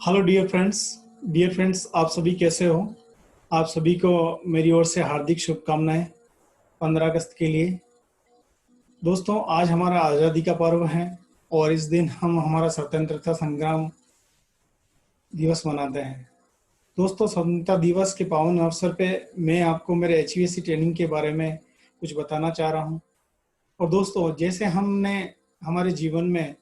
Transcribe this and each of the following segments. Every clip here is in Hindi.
हेलो डियर फ्रेंड्स, आप सभी कैसे हो। आप सभी को मेरी ओर से हार्दिक शुभकामनाएं 15 अगस्त के लिए। दोस्तों, आज हमारा आज़ादी का पर्व है और इस दिन हम हमारा स्वतंत्रता संग्राम दिवस मनाते हैं। दोस्तों, स्वतंत्रता दिवस के पावन अवसर पे मैं आपको मेरे एचवीएसी ट्रेनिंग के बारे में कुछ बताना चाह रहा हूँ। और दोस्तों, जैसे हमने हमारे जीवन में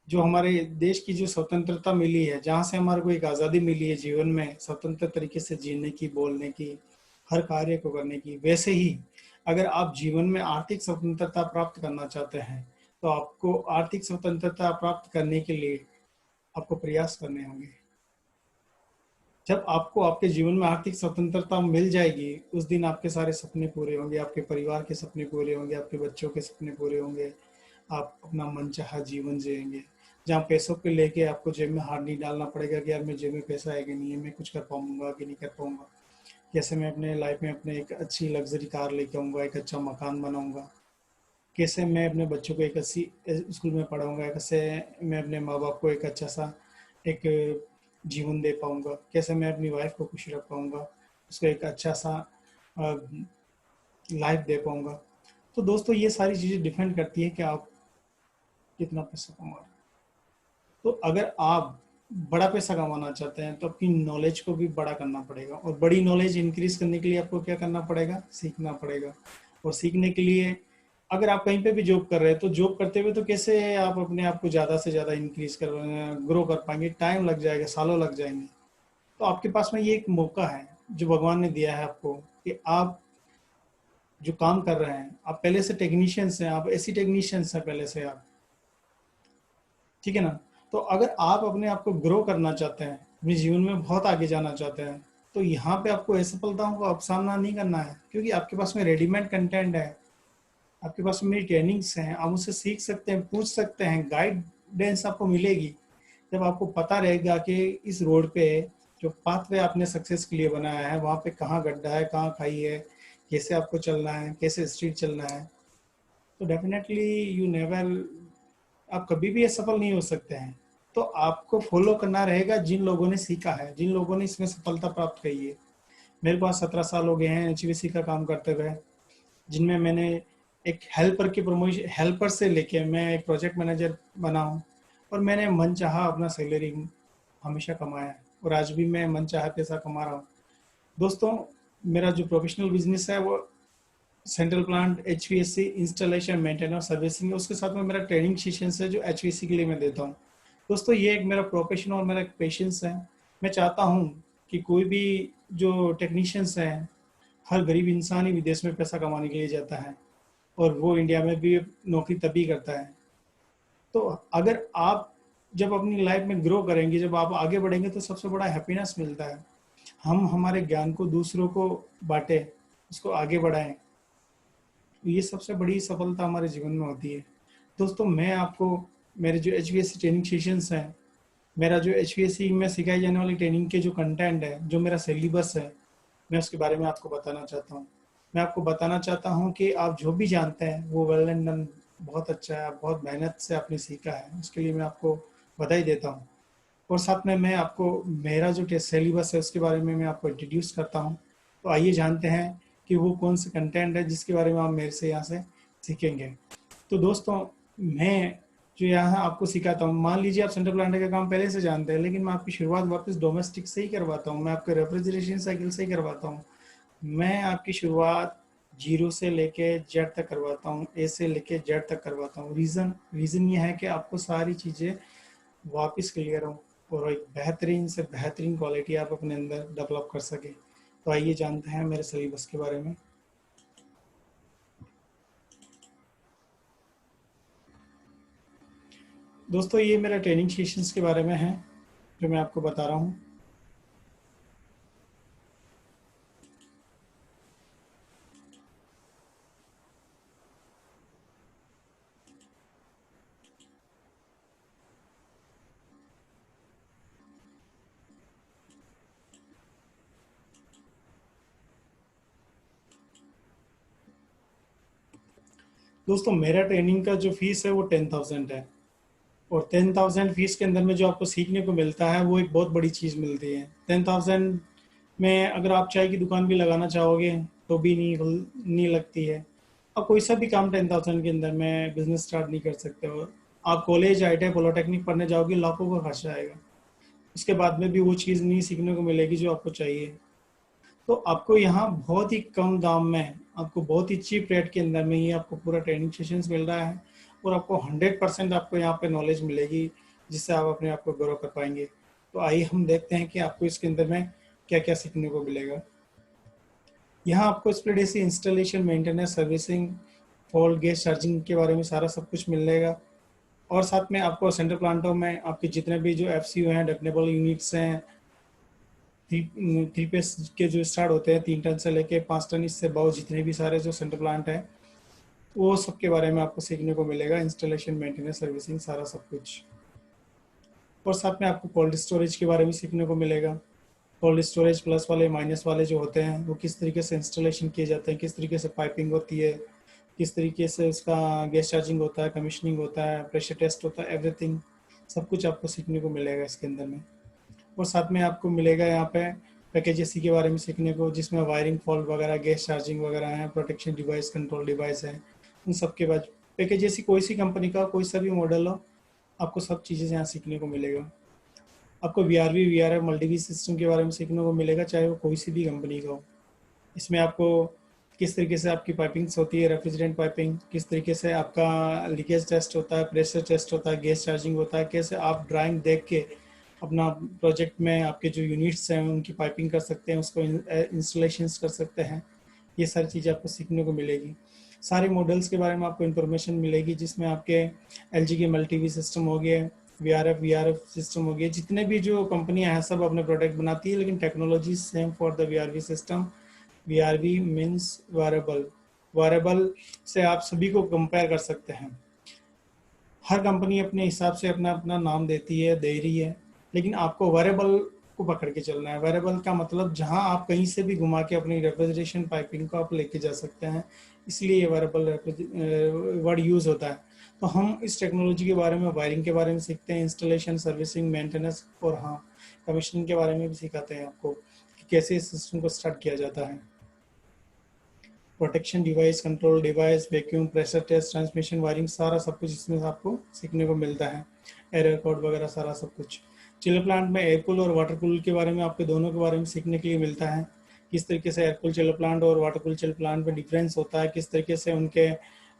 जो हमारे देश की जो स्वतंत्रता मिली है, जहाँ से हमारे को एक आज़ादी मिली है जीवन में स्वतंत्र तरीके से जीने की, बोलने की, हर कार्य को करने की, वैसे ही अगर आप जीवन में आर्थिक स्वतंत्रता प्राप्त करना चाहते हैं तो आपको आर्थिक स्वतंत्रता प्राप्त करने के लिए आपको प्रयास करने होंगे। जब आपको आपके जीवन में आर्थिक स्वतंत्रता मिल जाएगी, उस दिन आपके सारे सपने पूरे होंगे, आपके परिवार के सपने पूरे होंगे, आपके बच्चों के सपने पूरे होंगे। आप अपना मनचाहा जीवन जिएंगे, जहाँ पैसों को लेके आपको जेब में हाथ नहीं डालना पड़ेगा कि यार मेरे जेब में पैसा है कि नहीं है, मैं कुछ कर पाऊंगा कि नहीं कर पाऊंगा, कैसे मैं अपने लाइफ में अपने एक अच्छी लग्जरी कार लेके आऊँगा, एक अच्छा मकान बनाऊंगा, कैसे मैं अपने बच्चों को एक अच्छी स्कूल में पढ़ाऊंगा, कैसे मैं अपने माँ बाप को एक अच्छा सा एक जीवन दे पाऊंगा, कैसे मैं अपनी वाइफ को खुश रख पाऊंगा, उसको एक अच्छा सा लाइफ दे पाऊंगा। तो दोस्तों, ये सारी चीज़ें डिपेंड करती है कि आप कितना पैसा कमा रहे हैं। तो अगर आप बड़ा पैसा कमाना चाहते हैं तो अपनी नॉलेज को भी बड़ा करना पड़ेगा, और बड़ी नॉलेज इंक्रीज करने के लिए आपको क्या करना पड़ेगा, सीखना पड़ेगा। और सीखने के लिए अगर आप कहीं पे भी जॉब कर रहे हैं तो जॉब करते हुए तो कैसे आप अपने आप को ज़्यादा से ज़्यादा इंक्रीज कर ग्रो कर पाएंगे, टाइम लग जाएगा, सालों लग जाएंगे। तो आपके पास में ये एक मौका है जो भगवान ने दिया है आपको, कि आप जो काम कर रहे हैं, आप पहले से टेक्नीशियंस हैं, आप ऐसी टेक्नीशियंस हैं पहले से आप, ठीक है ना। तो अगर आप अपने आप को ग्रो करना चाहते हैं, अपने जीवन में बहुत आगे जाना चाहते हैं, तो यहाँ पे आपको असफलताओं का सामना नहीं करना है, क्योंकि आपके पास में रेडीमेड कंटेंट है, आपके पास में मेरी ट्रेनिंग्स हैं, आप उससे सीख सकते हैं, पूछ सकते हैं, गाइडेंस आपको मिलेगी। जब आपको पता रहेगा कि इस रोड पे जो पाथवे आपने सक्सेस के लिए बनाया है, वहाँ पे कहाँ गड्ढा है, कहाँ खाई है, कैसे आपको चलना है, कैसे स्ट्रीट चलना है, तो डेफिनेटली यू नेवर, आप कभी भी असफल नहीं हो सकते हैं। तो आपको फॉलो करना रहेगा जिन लोगों ने सीखा है, जिन लोगों ने इसमें सफलता प्राप्त की है। मेरे पास 17 साल हो गए हैं एचवीसी का काम करते हुए, जिनमें मैंने एक हेल्पर की प्रमोशन, हेल्पर से लेके मैं एक प्रोजेक्ट मैनेजर बना हूँ, और मैंने मन चाहा अपना सैलरी हमेशा कमाया है, और आज भी मैं मन चाहा पैसा कमा रहा हूँ। दोस्तों, मेरा जो प्रोफेशनल बिजनेस है वो central plant HVAC installation, maintenance, servicing है। उसके साथ में मेरा ट्रेनिंग सेशन है जो एचवीएसी के लिए मैं देता हूँ। दोस्तों, ये एक मेरा प्रोफेशन और मेरा एक पेशेंस है। मैं चाहता हूँ कि कोई भी जो टेक्नीशियंस हैं, हर गरीब इंसान ही विदेश में पैसा कमाने के लिए जाता है, और वो इंडिया में भी नौकरी तभी करता है। तो अगर आप जब अपनी लाइफ में ग्रो करेंगे, जब आप आगे बढ़ेंगे, तो सबसे बड़ा हैप्पीनेस मिलता है। हम हमारे ज्ञान को दूसरों को बांटें, उसको आगे बढ़ाएं, तो ये सबसे बड़ी सफलता हमारे जीवन में होती है। दोस्तों, मैं आपको मेरे जो एचवीएसी ट्रेनिंग सेशंस हैं, मेरा जो एचवीएसी में सिखाई जाने वाली ट्रेनिंग के जो कंटेंट है, जो मेरा सिलेबस है, मैं उसके बारे में आपको बताना चाहता हूँ। मैं आपको बताना चाहता हूँ कि आप जो भी जानते हैं वो वेल एंड डन, बहुत अच्छा है, आप बहुत मेहनत से आपने सीखा है, उसके लिए मैं आपको बधाई देता हूँ। और साथ में मैं आपको मेरा जो टेस्ट सिलेबस है उसके बारे में मैं आपको इंट्रोड्यूस करता हूँ। तो आइए जानते हैं कि वो कौन से कंटेंट है जिसके बारे में आप मेरे से यहाँ से सीखेंगे। तो दोस्तों, मैं जो यहाँ आपको सिखाता हूँ, मान लीजिए आप सेंट्रल प्लांट का काम पहले से जानते हैं, लेकिन मैं आपकी शुरुआत वापस डोमेस्टिक से ही करवाता हूँ, मैं आपके रेफ्रिजरेशन साइकिल से ही करवाता हूँ। मैं आपकी शुरुआत जीरो से लेके जेड तक करवाता हूँ, ए से लेके जेड तक करवाता हूँ। रीज़न रीज़न ये है कि आपको सारी चीज़ें वापस क्लियर हो, और एक बेहतरीन से बेहतरीन क्वालिटी आप अपने अंदर डेवलप कर सके। तो आइए जानते हैं मेरे सिलेबस के बारे में। दोस्तों, ये मेरा ट्रेनिंग सेशंस के बारे में है जो मैं आपको बता रहा हूँ। दोस्तों, मेरा ट्रेनिंग का जो फीस है वो 10,000 है। और 10,000 फीस के अंदर में जो आपको सीखने को मिलता है वो एक बहुत बड़ी चीज़ मिलती है। 10,000 में अगर आप चाय की दुकान भी लगाना चाहोगे तो भी नहीं लगती है। आप कोई सा भी काम 10,000 के अंदर में बिजनेस स्टार्ट नहीं कर सकते हो। आप कॉलेज आईटीआई पॉलिटेक्निक पढ़ने जाओगे, लाखों का खर्चा आएगा, उसके बाद में भी वो चीज़ नहीं सीखने को मिलेगी जो आपको चाहिए। तो आपको यहाँ बहुत ही कम दाम में, आपको बहुत ही चीप रेट के अंदर में ही आपको पूरा ट्रेनिंग सेशंस मिल रहा है, और आपको 100% आपको यहाँ पे नॉलेज मिलेगी जिससे आप अपने आप को ग्रो कर पाएंगे। तो आइए हम देखते हैं कि आपको इसके अंदर में क्या क्या सीखने को मिलेगा। यहाँ आपको split installation, maintenance, servicing, fault, gas charging के बारे में सारा सब कुछ मिलेगा। और साथ में आपको सेंट्रल प्लांटों में आपके जितने भी जो एफसीयू हैं, डक्टेबल यूनिट्स हैं, थ्री पेस के जो स्टार्ट होते हैं 3 टन से लेके 5 टन, इससे बहुत जितने भी सारे जो सेंट्रल प्लांट है वो सब के बारे में आपको सीखने को मिलेगा। इंस्टॉलेशन, मेंटेनेंस, सर्विसिंग, सारा सब कुछ। और साथ में आपको कोल्ड स्टोरेज के बारे में सीखने को मिलेगा। कोल्ड स्टोरेज प्लस वाले, माइनस वाले जो होते हैं वो किस तरीके से इंस्टॉलेशन किए जाते हैं, किस तरीके से पाइपिंग होती है, किस तरीके से उसका गैस चार्जिंग होता है, कमीशनिंग होता है, प्रेशर टेस्ट होता है, एवरीथिंग सब कुछ आपको सीखने को मिलेगा इसके अंदर में। और साथ में आपको मिलेगा यहाँ पे पैकेज एसी के बारे में सीखने को, जिसमें वायरिंग फॉल्ट वगैरह, गैस चार्जिंग वगैरह है, प्रोटेक्शन डिवाइस, कंट्रोल डिवाइस है, उन सब के बाद पैकेज एसी कोई सी कंपनी का कोई सा भी मॉडल हो, आपको सब चीज़ें यहाँ सीखने को मिलेगा। आपको वी आर एफ मल्टीवी सिस्टम के बारे में सीखने को मिलेगा, चाहे वो कोई सी भी कंपनी का हो। इसमें आपको किस तरीके से आपकी पाइपिंग्स होती है, रेफ्रिजरेंट पाइपिंग, किस तरीके से आपका लीकेज टेस्ट होता है, प्रेशर टेस्ट होता है, गैस चार्जिंग होता है, कैसे आप ड्राइंग देख के अपना प्रोजेक्ट में आपके जो यूनिट्स हैं उनकी पाइपिंग कर सकते हैं, उसको इंस्टॉलेशन कर सकते हैं। ये सारी चीज़ें आपको सीखने को मिलेगी। सारे मॉडल्स के बारे में आपको इन्फॉर्मेशन मिलेगी, जिसमें आपके एलजी के मल्टीवी सिस्टम हो गए, वी आर एफ सिस्टम हो गए, जितने भी जो कंपनियां हैं सब अपने प्रोडक्ट बनाती है, लेकिन technology same for the V system. V means wearable. Wearable से आप सभी को कंपेयर कर सकते हैं। हर कंपनी अपने हिसाब से अपना अपना नाम देती है, दे रही है, लेकिन आपको वेरेबल को पकड़ के चलना है। वेरेबल का मतलब जहां आप कहीं से भी घुमा के अपनी रेफ्रिजरेशन पाइपिंग को आप लेके जा सकते हैं, इसलिए ये वेरेबल वर्ड यूज होता है। तो हम इस टेक्नोलॉजी के बारे में, वायरिंग के बारे में सीखते हैं, इंस्टॉलेशन, सर्विसिंग, मेंटेनेंस, और हाँ, कमीशनिंग के बारे में भी सिखाते हैं आपको कि कैसे इस सिस्टम को स्टार्ट किया जाता है। Protection device, control device, vacuum, pressure test, transmission, wiring, सारा सब कुछ इसमें आपको सीखने को मिलता है। एरर कोड वगैरह सारा सब कुछ। चिलर प्लांट में एयर कूल और वाटर कूल के बारे में आपके दोनों के बारे में सीखने के लिए मिलता है। किस तरीके से एयर कूल चिलर प्लांट और वाटर कूल चिलर प्लांट में डिफरेंस होता है, किस तरीके से उनके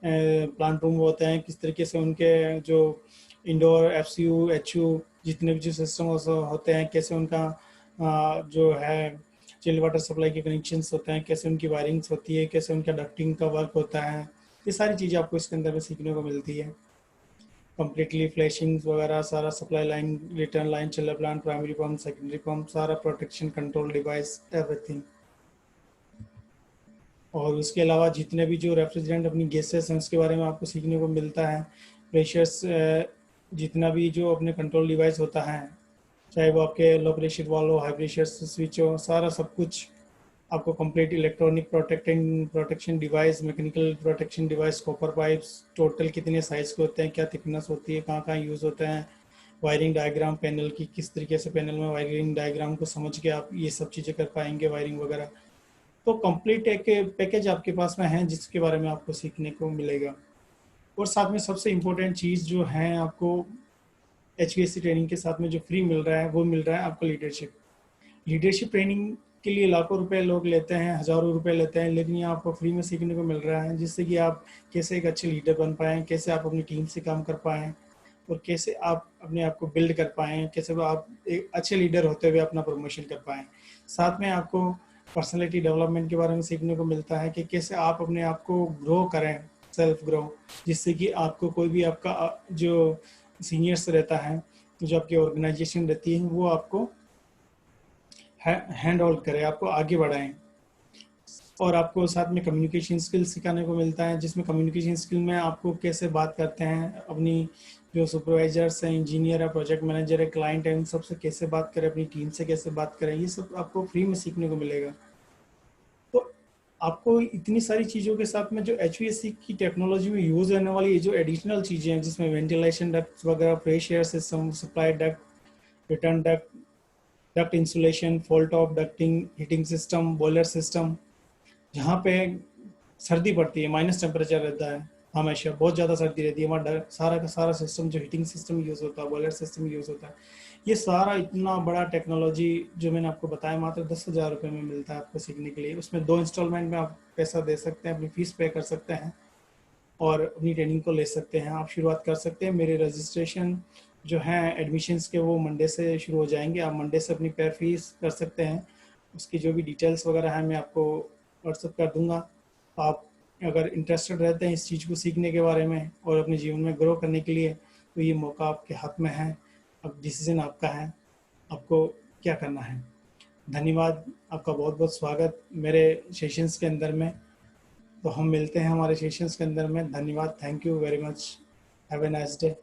प्लांट रूम होते हैं, किस तरीके से उनके जो इंडोर एफसीयू, एचयू, जितने भी जो सिस्टम होते हैं, कैसे उनका जो है चिल वाटर सप्लाई के कनेक्शंस होते हैं, कैसे उनकी वायरिंग्स होती है, कैसे उनका डक्टिंग का वर्क होता है, ये सारी चीज़ें आपको इसके अंदर में सीखने को मिलती है। कम्प्लीटली फ्लैशिंग वगैरह सारा, supply line, return line, chiller plant, primary pump, secondary pump, सारा प्रोटेक्शन, कंट्रोल डिवाइस, एवरीथिंग। और उसके अलावा जितने भी जो रेफ्रिजरेंट अपनी गैसेस हैं उसके बारे में आपको सीखने को मिलता है। प्रेशर्स, जितना भी जो अपने कंट्रोल डिवाइस होता है, चाहे वो आपके लो प्रेशर वाल हो, हाई प्रेशर स्विच हो, सारा सब कुछ आपको complete electronic protection device, mechanical protection device, copper pipes, total कितने साइज के होते हैं, क्या थिकनेस होती है, कहाँ कहाँ यूज़ होते हैं, वायरिंग डायग्राम पैनल की, किस तरीके से पैनल में वायरिंग डायग्राम को समझ के आप ये सब चीज़ें कर पाएंगे, वायरिंग वगैरह। तो कंप्लीट एक पैकेज आपके पास में है जिसके बारे में आपको सीखने को मिलेगा। और साथ में सबसे इम्पोर्टेंट चीज़ जो है आपको HVAC ट्रेनिंग के साथ में जो फ्री मिल रहा है, वो मिल रहा है आपको लीडरशिप। लीडरशिप ट्रेनिंग के लिए लाखों रुपए लोग लेते हैं, हज़ारों रुपए लेते हैं, लेकिन ये आपको फ्री में सीखने को मिल रहा है, जिससे कि आप कैसे एक अच्छे लीडर बन पाएँ, कैसे आप अपनी टीम से काम कर पाएँ, और कैसे आप अपने आप को बिल्ड कर पाएँ, कैसे आप एक अच्छे लीडर होते हुए अपना प्रमोशन कर पाएँ। साथ में आपको पर्सनैलिटी डेवलपमेंट के बारे में सीखने को मिलता है कि कैसे आप अपने आप को ग्रो करें, सेल्फ ग्रो, जिससे कि आपको कोई भी आपका जो सीनियर्स रहता है, जो आपकी ऑर्गेनाइजेशन रहती है, वो आपको हैंड होल्ड करे, आपको आगे बढ़ाएं। और आपको साथ में कम्युनिकेशन स्किल सिखाने को मिलता है, जिसमें कम्युनिकेशन स्किल में आपको कैसे बात करते हैं, अपनी जो सुपरवाइजर्स हैं, इंजीनियर है, प्रोजेक्ट मैनेजर है, क्लाइंट है, उन सबसे कैसे बात करें, अपनी टीम से कैसे बात करें, ये सब आपको फ्री में सीखने को मिलेगा। तो आपको इतनी सारी चीज़ों के साथ में जो HVAC की टेक्नोलॉजी में यूज़ होने वाली ये जो एडिशनल चीज़ें हैं, जिसमें वेंटिलेशन डक्ट वगैरह, fresh air system, supply duct, return duct, duct insulation, fault of ducting, heating system, boiler system, जहाँ पे सर्दी पड़ती है, माइनस टेम्परेचर रहता है, हमेशा बहुत ज़्यादा सर्दी रहती है, हमारा सारा का सारा सिस्टम जो हीटिंग सिस्टम यूज़ होता है, बॉयलर सिस्टम यूज़ होता है, ये सारा इतना बड़ा टेक्नोलॉजी जो मैंने आपको बताया मात्र 10,000 रुपये में मिलता है आपको सीखने के लिए। उसमें 2 इंस्टॉलमेंट में आप पैसा दे सकते हैं, अपनी फ़ीस पे कर सकते हैं और अपनी ट्रेनिंग को ले सकते हैं। आप शुरुआत कर सकते हैं। मेरे रजिस्ट्रेशन जो हैं एडमिशन्स के वो मंडे से शुरू हो जाएंगे। आप मंडे से अपनी पे फीस कर सकते हैं। उसकी जो भी डिटेल्स वगैरह हैं मैं आपको व्हाट्सअप कर दूंगा। आप अगर इंटरेस्टेड रहते हैं इस चीज़ को सीखने के बारे में और अपने जीवन में ग्रो करने के लिए, तो ये मौका आपके हाथ में है। अब डिसीजन आपका है, आपको क्या करना है। धन्यवाद, आपका बहुत बहुत स्वागत मेरे सेशंस के अंदर में। तो हम मिलते हैं हमारे सेशंस के अंदर में। धन्यवाद, thank you very much, have a nice day.